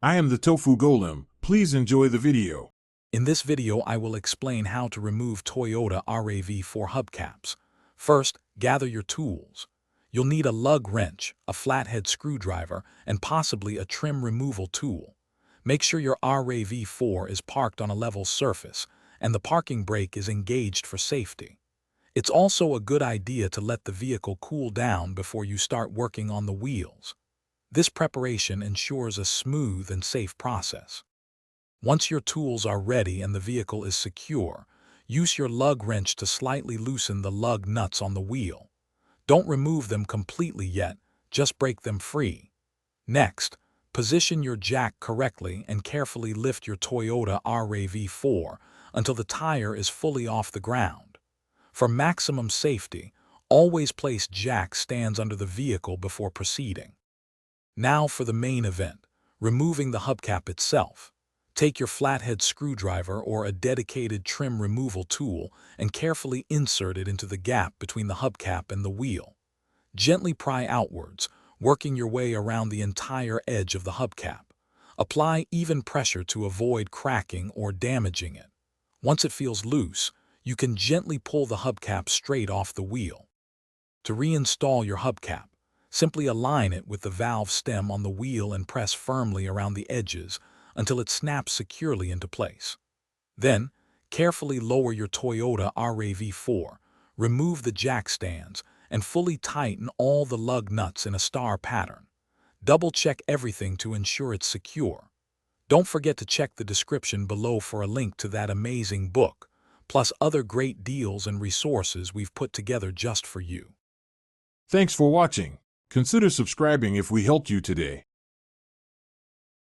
I am the Tofu Golem. Please enjoy the video. In this video, I will explain how to remove Toyota RAV4 hubcaps. First, gather your tools. You'll need a lug wrench, a flathead screwdriver, and possibly a trim removal tool. Make sure your RAV4 is parked on a level surface and the parking brake is engaged for safety. It's also a good idea to let the vehicle cool down before you start working on the wheels. This preparation ensures a smooth and safe process. Once your tools are ready and the vehicle is secure, use your lug wrench to slightly loosen the lug nuts on the wheel. Don't remove them completely yet, just break them free. Next, position your jack correctly and carefully lift your Toyota RAV4 until the tire is fully off the ground. For maximum safety, always place jack stands under the vehicle before proceeding. Now for the main event, removing the hubcap itself. Take your flathead screwdriver or a dedicated trim removal tool and carefully insert it into the gap between the hubcap and the wheel. Gently pry outwards, working your way around the entire edge of the hubcap. Apply even pressure to avoid cracking or damaging it. Once it feels loose, you can gently pull the hubcap straight off the wheel. To reinstall your hubcap, simply align it with the valve stem on the wheel and press firmly around the edges until it snaps securely into place. Then, carefully lower your Toyota RAV4, remove the jack stands, and fully tighten all the lug nuts in a star pattern. Double-check everything to ensure it's secure. Don't forget to check the description below for a link to that amazing book, plus other great deals and resources we've put together just for you. Thanks for watching. Consider subscribing if we helped you today.